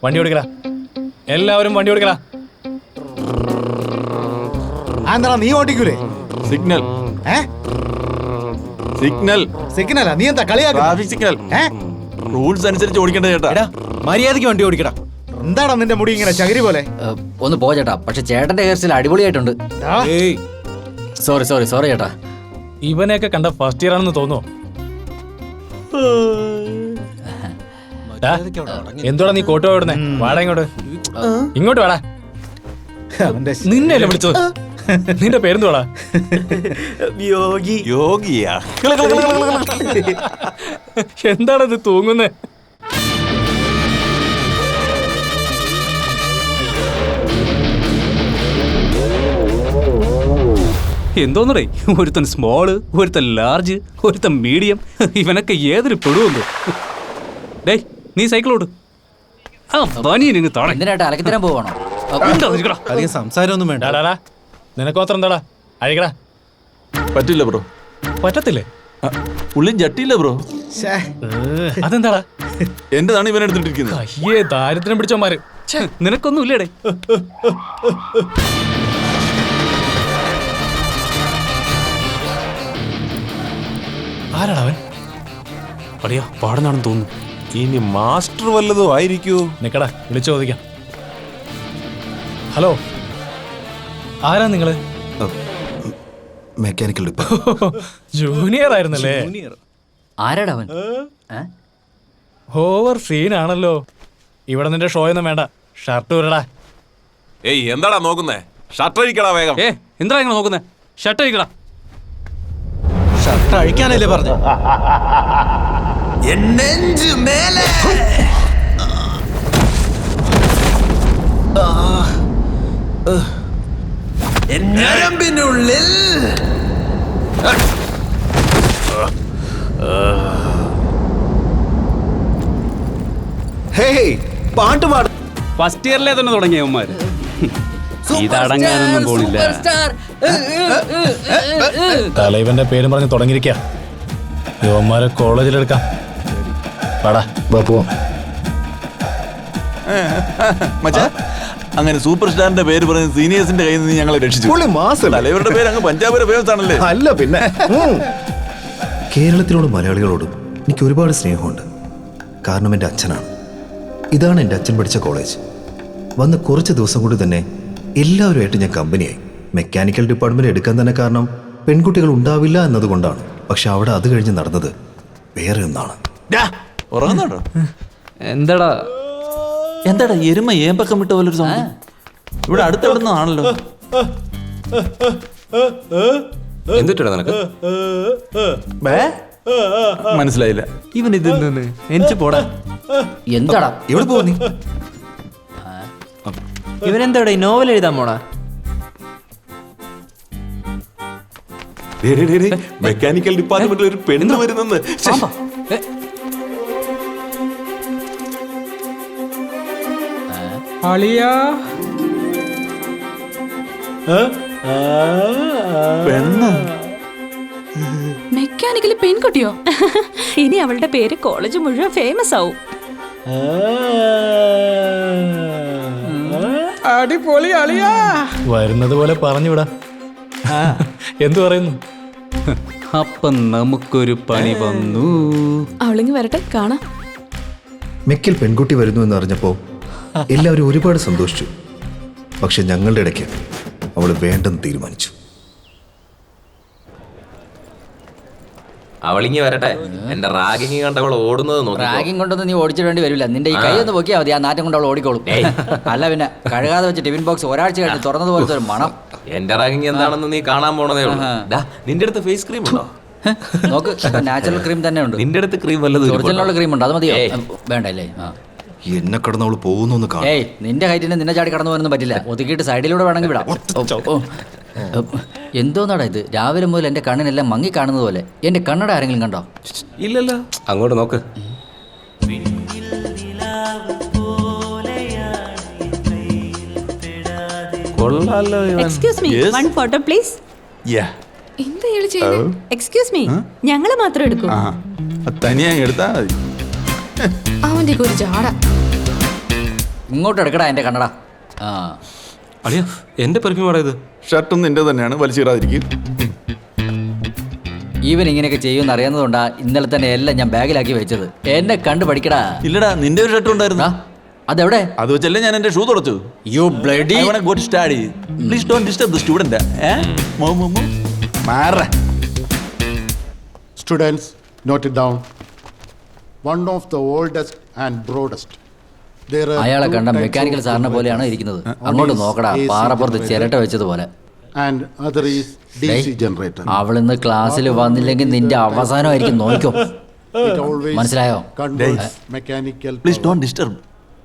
വണ്ടി ഓടിക്കടാ, എല്ലാവരും വണ്ടി ഓടിക്കടാ. എന്താ നീ ഓടിക്കൂലേ? Signal signal സിഗ്നലാ? നീ എന്താ കളിയാക്കുക? ട്രാഫിക് സിഗ്നൽ റൂൾസ് അനുസരിച്ച് ഓടിക്കേണ്ട ചേട്ടാ. മര്യാദയ്ക്ക് വണ്ടി ഓടിക്കടാ. എന്താടാ നിന്റെ മുടി ഇങ്ങനെ ചകിരി പോലെ? ഒന്ന് പോ ചേട്ടാ, പക്ഷെ ചേട്ടന്റെ ഹെയർ സ്റ്റൈൽ അടിപൊളിയായിട്ടുണ്ട്. സോറി സോറി സോറി ചേട്ടാ. ഇവനെയൊക്കെ കണ്ട ഫസ്റ്റ് ഇയർ ആണെന്ന് തോന്നുന്നു. എന്തോടാ നീ കോട്ട് ഓടുന്നേ? വാടാ ഇങ്ങോട്ട്, ഇങ്ങോട്ട് വാടാ. നിന്നെയല്ലേ വിളിച്ചത്? നിന്റെ പേരെന്തുവാടാ? യോഗിയാ. എന്താണത് തൂങ്ങുന്നേ? എന്തോന്നടേ, ഒരുത്തൻ സ്മോള്, ഒരുത്തൻ ലാർജ്, ഒരുത്തൻ മീഡിയം. ഇവനൊക്കെ ഏതൊരു പെടുവല്ലോ. ഡേ നീ സൈക്കിളോട്. ആ ബനിയൻ ഇങ്ങ് താഴെ. എന്തിനായിട്ട് അലക്കി തരാൻ പോവാണോ? അധികം സംസാരമൊന്നും വേണ്ട. നിനക്ക് മാത്രം എന്താടാ അഴിക്കടാ? പറ്റില്ല ബ്രോ. പറ്റത്തില്ലേ? ഉള്ളിൽ ജട്ടിയില്ല ബ്രോ. അതെന്താടാ? എന്റെതാണ് ഇവൻ എടുത്തിട്ടിരിക്കുന്നത്. അയ്യേ, ദാരിദ്ര്യം പിടിച്ചോമാര്. നിനക്കൊന്നും ഇല്ലേടേ. ആരാടാ അവൻ? അടിയാ പാടുന്നാണെന്ന് തോന്നുന്നു. ഇനി മാസ്റ്റർ വല്ലതും ആയിരിക്കൂ. നിക്കടാ, വിളിച്ചു ചോദിക്കാം. ഹലോ, ആരാ നിങ്ങള്? മെക്കാനിക്കൽ ജൂനിയർ ആയിരുന്നല്ലേ? ആരാടാ അവൻ? ഓവർ സീനാണല്ലോ. ഇവിടെ നിന്റെ ഷോ ഒന്നും വേണ്ട, ഷർട്ട് ഊരടാ. ഏയ് എന്താടാ നോക്കുന്നേ? ഷർട്ട് അഴിക്കടാ വേഗം. എന്താ ഇങ്ങനെ നോക്കുന്നേ? ഷർട്ട് അഴിക്കടാ. ഷർട്ട് അഴിക്കാനല്ലേ പറഞ്ഞു? ഞരമ്പിനുള്ളിൽ പാട്ട് പാട. ഫസ്റ്റ് ഇയറിലെ തന്നെ തുടങ്ങിയവന്മാര് ഇതടങ്ങാനൊന്നും പോണില്ല. തലൈവന്റെ പേരും പറഞ്ഞ് തുടങ്ങിയിരിക്കുക. യുവന്മാരെ കോളേജിലെടുക്കാം. പാടാ പോവാം. മച്ചാ, അങ്ങനെ സൂപ്പർ സ്റ്റാറിന്റെ പേര് പറഞ്ഞ് സീനിയേഴ്സിന്റെ കയ്യിൽ നിന്ന് ഞങ്ങളെ രക്ഷിച്ചു. തലവരുടെ പേര് അങ്ങ് പഞ്ചാബിലെ ഫേമസ് ആണല്ലേ? അല്ല പിന്നെ. കേരളത്തിലോടും മലയാളികളോടും എനിക്ക് ഒരുപാട് സ്നേഹമുണ്ട്. കാരണം എൻ്റെ അച്ഛനാണ്. ഇതാണ് എൻ്റെ അച്ഛൻ പഠിച്ച കോളേജ്. വന്ന് കുറച്ച് ദിവസം കൊണ്ട് തന്നെ എല്ലാവരുമായിട്ട് ഞാൻ കമ്പനിയായി. മെക്കാനിക്കൽ ഡിപ്പാർട്ട്മെന്റ് എടുക്കാൻ തന്നെ കാരണം പെൺകുട്ടികൾ ഉണ്ടാവില്ല എന്നതുകൊണ്ടാണ്. പക്ഷെ അവിടെ അത് കഴിഞ്ഞ് നടന്നത് വേറെ ഒന്നാണ്. എന്താടാ എന്താടാ എരുമ ഏമ്പക്കം വിട്ട പോലൊരു സൗണ്ട്? ഇവിടെ അടുത്തവിടുന്നാണല്ലോ. എന്തിട്ടാ നിനക്ക്? മനസ്സിലായില്ല. ഇവൻ ഇതിൽ നിന്ന് എനിക്ക് പോടാ. എന്താടാ എവിടെ പോവാ നീ? ഇവനെന്താടാ നോവൽ എഴുതാൻ പോണാ? മെക്കാനിക്കൽ ഡിപ്പാർട്ട്മെന്റിൽ ഒരു പെണ്ണ് വരുന്നെന്ന്. പെണ്ണ് മെക്കാനിക്കലി പെൺകുട്ടിയോ? ഇനി അവളുടെ പേര് കോളേജ് മുഴുവൻ ഫേമസ് ആവും. അടിപൊളി അളിയാ. വരുന്നത് പോലെ പറഞ്ഞുവിടാ. എന്തു പറയുന്നു? അപ്പം നമുക്കൊരു പണി വന്നു. അവളിങ്ങ് വരട്ടെ, കാണാം. മെക്കിൽ പെൺകുട്ടി വരുന്നു എന്ന് അറിഞ്ഞപ്പോൾ എല്ലാവരും ഒരുപാട് സന്തോഷിച്ചു. പക്ഷെ ഞങ്ങളുടെ ഇടയ്ക്ക് അവൾ വേണ്ടെന്ന് തീരുമാനിച്ചു. അവളിങ്ങി വരട്ടെ. എന്റെ റാഗിങ് കണ്ടവൾ ഓടുന്നത് നോക്കി. റാഗിങ് കൊണ്ടൊന്നും നീ ഓടിച്ചിടേണ്ടി വരില്ല. നിന്റെ ഈ കൈ ഒന്ന് പൊക്കിയാൽ മതി, ആ നാറ്റം കൊണ്ട് അവൾ ഓടിക്കോളും. അല്ല പിന്നെ കഴുകാതെ വെച്ച് ടിഫിൻ ബോക്സ് ഒരാഴ്ച കഴിഞ്ഞ് തുറന്നതുപോലത്തെ ഒരു മണം. എന്റെ റാഗിങ് എന്താണെന്ന് നീ കാണാൻ പോണതേ ഉള്ളൂ. നിന്റെ അടുത്ത് ഫേസ് ക്രീം ഉണ്ടോ? നോക്ക്, നാച്ചുറൽ ക്രീം തന്നെ ഉണ്ട്. നിന്റെ അടുത്ത് ക്രീം വല്ലതും ഒറിജിനൽ ക്രീം ഉണ്ട്, അത് മതിയോ? വേണ്ടല്ലേ? എന്നെ കടന്ന് അവൾ പോകുന്നു കാണാം. ഏയ്, നിന്റെ ഹൈറ്റിന് നിന്നെ ചാടി കടന്നു പോകാനൊന്നും പറ്റില്ല. ഒതുക്കിയിട്ട് സൈഡിലൂടെ വേണമെങ്കിൽ വിടാം. എന്തോന്നാടാ ഇത്? രാവിലെ മുതൽ എന്റെ കണ്ണിനെല്ലാം മങ്ങി കാണുന്നത് പോലെ. എന്റെ കണ്ണട ആരെങ്കിലും കണ്ടോ? ഇല്ലല്ലോ. അങ്ങോട്ട് നോക്ക്. Excuse me, one photo please. എന്താ ഇയാള് ചെയ്യുന്നത്? എക്സ്ക്യൂസ് മീ, ഞങ്ങള് മാത്രം എടുക്കൂ. തനിയാ എടുത്താ മതി. അവന്റെ ഒരു ജാട. ഇങ്ങോട്ട് എടുക്കടാ എന്റെ കണ്ണട. ആ അളിയ എന്റെ പെർഫ്യൂം പറയത് ഷർട്ടും നിന്റെ തന്നെയാണ്, വലിച്ചിടാതിരിക്കും. ഇവൻ ഇങ്ങനെയൊക്കെ ചെയ്യുമെന്ന് അറിയാവുന്നതുകൊണ്ടാ ഇന്നലെ തന്നെ എല്ലാം ഞാൻ ബാഗിലാക്കി വെച്ചത്. എന്നെ കണ്ടു പഠിക്കടാ. ഇല്ലടാ, നിന്റെ ഒരു ഷർട്ട് ഉണ്ടായിരുന്നു. അതെവിടെ? അത് വെച്ചല്ലേ ഞാൻ എന്റെ ഷൂ തുടച്ചു. You bloody. I wanna go to study. Please don't disturb the student. മാറ. Students, note it down. One of the oldest and broadest. അയാളെ കണ്ട മെക്കാനിക്കൽ സാറിനെ പോലെയാണ് ഇരിക്കുന്നത്. അങ്ങോട്ട് നോക്കടാ, പാറപ്പുറത്ത് ചിരട്ട വെച്ചതുപോലെ. And other is DC generator. അവളിന്ന് ക്ലാസ്സിൽ വന്നില്ലെങ്കിൽ നിന്റെ അവസാനമായിരിക്കും, നോക്കോ. It always മനസ്സിലായോ? controls mechanical Please power. don't disturb.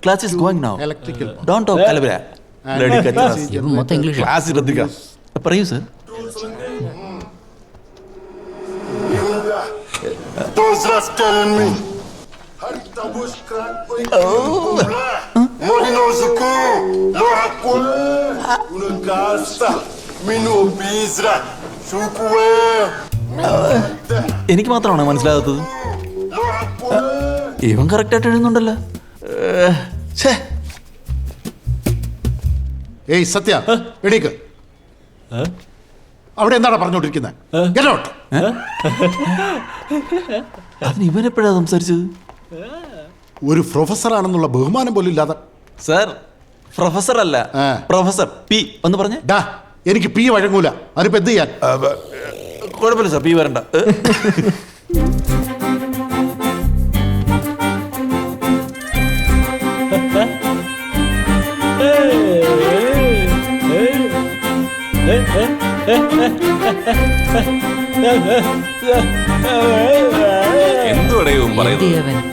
Class is going now. Electrical power. Don't talk Calabria. And Bloody DC kachras. ഇവൻ മൊത്തം ഇംഗ്ലീഷ്. ക്ലാസ് ശ്രദ്ധിക്കാം. പറയൂ സർ. എനിക്ക് മാത്രമാണോ മനസ്സിലാകാത്തത്? ഇവൻ കറക്റ്റ് ആയിട്ട് എഴുതുന്നുണ്ടല്ലോ. ഏയ് സത്യ, എണീക്ക്. അവിടെ എന്താണ് പറഞ്ഞുകൊണ്ടിരിക്കുന്നത്? Get out. അതിന് ഇവനെപ്പോഴാ സംസാരിച്ചത്? ഒരു പ്രൊഫസർ ആണെന്നുള്ള ബഹുമാനം പോലും ഇല്ലാതെ. സർ, പ്രൊഫസർ അല്ല, പ്രൊഫസർ പി ഒന്ന് പറഞ്ഞേ. ഡാ, എനിക്ക് പി വഴങ്ങൂല. അതിപ്പോ എന്ത് ചെയ്യാൻ? കുഴപ്പമില്ല സർ, പി വരണ്ട. എന്തുടയും പറയുന്നു.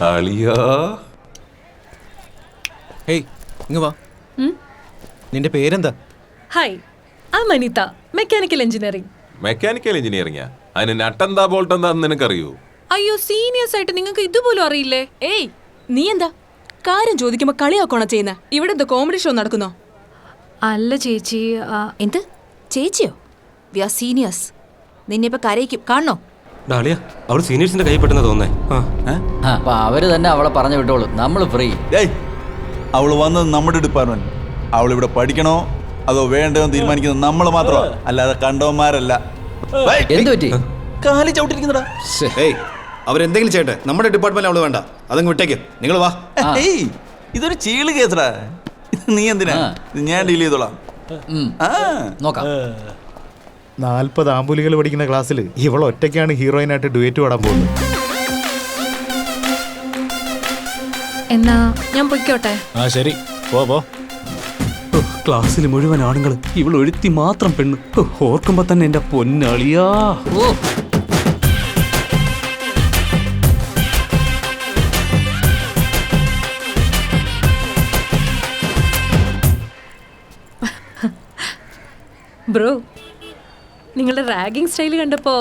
അളിയാ, ഹേയ് ഇങ്ങ് വാ. നിന്റെ പേരെന്താ? Hi, I'm Anitha, mechanical engineering. Mechanical എഞ്ചിനീയറിംഗാ? അതിന് നട്ടെന്താ ബോൾട്ട് എന്താന്ന് നിനക്കറിയൂ? അയ്യോ, സീനിയേഴ്സ് ആയിട്ട് നിങ്ങൾക്ക് ഇതുപോലും അറിയില്ലേ? ഏയ്, നീ എന്താ കാര്യം ചോദിക്കുമ്പോ കളിയാക്കണോ ചെയ്യുന്ന? ഇവിടെ എന്താ കോമഡി ഷോ നടക്കുന്നോ? അല്ല ചേച്ചി. എന്ത് ചേച്ചിയോ? V R seniors. നിന്നെ ഇപ്പൊ കരയിക്കും, കാണണോ? ഡാളിയ, അവൾ സീനിയേഴ്സിന്റെ കൈ പെട്ടെന്ന് തോന്നേ. അപ്പൊ അവര് തന്നെ അവളെ പറഞ്ഞു വിട്ടോളൂ, നമ്മൾ ഫ്രീ. അവള് വന്നത് നമ്മുടെ ഡിപ്പാർട്ട്മെന്റ്. അവളിവിടെ പഠിക്കണോ അതോ വേണ്ടതെന്ന് തീരുമാനിക്കുന്നത് നമ്മൾ മാത്രമാണ്, അല്ലാതെ കണ്ടവന്മാരല്ല. എന്ത് പറ്റി? കാലി ചവിട്ടിരിക്കുന്നടാ. അവരെന്തെങ്കിലും ചെയ്യട്ടെ, നമ്മുടെ ഡിപ്പാർട്ട്മെന്റ് അവള് വേണ്ട. അതങ്ങ് വിട്ടേക്ക്, നിങ്ങൾ വാ. ഇതൊരു ചീള് കേസടാ. നീ എന്തിനാ? ഞാൻ ഡീൽ ചെയ്തോളാം. നോക്കാം. 40 ആമ്പുലികൾ പഠിക്കുന്ന ക്ലാസ്സിൽ ഇവൾ ഒറ്റയ്ക്കാണ് ഹീറോയിനായിട്ട് ഡുവേറ്റ് പാടാൻ പോകുന്നത്. എന്നാ ഞാൻ പൊയ്ക്കോട്ടെ. ആ ശരി, പോ. ക്ലാസ്സിൽ മുഴുവൻ ആണുങ്ങൾ, ഇവൾ ഒഴുത്തി മാത്രം പെണ്ണ്. ഓർക്കുമ്പോ തന്നെ എന്റെ പൊന്നളിയാ. ബ്രോ, നിങ്ങളുടെ റാഗിങ് സ്റ്റൈൽ കണ്ടപ്പോ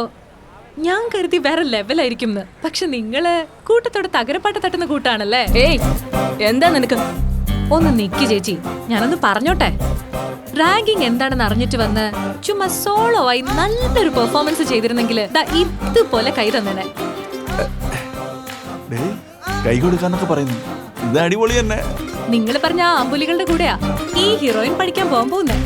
ഞാൻ കരുതി വേറെ ലെവലായിരിക്കും. പക്ഷെ നിങ്ങള് കൂട്ടത്തോടെ തകരപ്പാട്ട് തട്ടുന്ന കൂട്ടാണല്ലേ? ഏയ്, എന്താ നിനക്ക്? ഒന്ന് നിക്ക് ചേച്ചി, ഞാനൊന്ന് പറഞ്ഞോട്ടെ. റാഗിങ് എന്താണെന്ന് അറിഞ്ഞിട്ട് വന്ന് ചുമ്മാ സോളോ ആയി നല്ലൊരു പെർഫോമൻസ് ചെയ്തിരുന്നെങ്കിൽ ഇതുപോലെ കൈ തന്നെ. കൈ കൊടുക്കാന്നൊക്കെ പറയുന്നു, ഇത് അടിപൊളി തന്നെ. നിങ്ങൾ പറഞ്ഞ ആ അമ്പുലികളുടെ കൂടെയാ ഈ ഹീറോയിൻ പഠിക്കാൻ പോകാൻ പോകുന്നേ.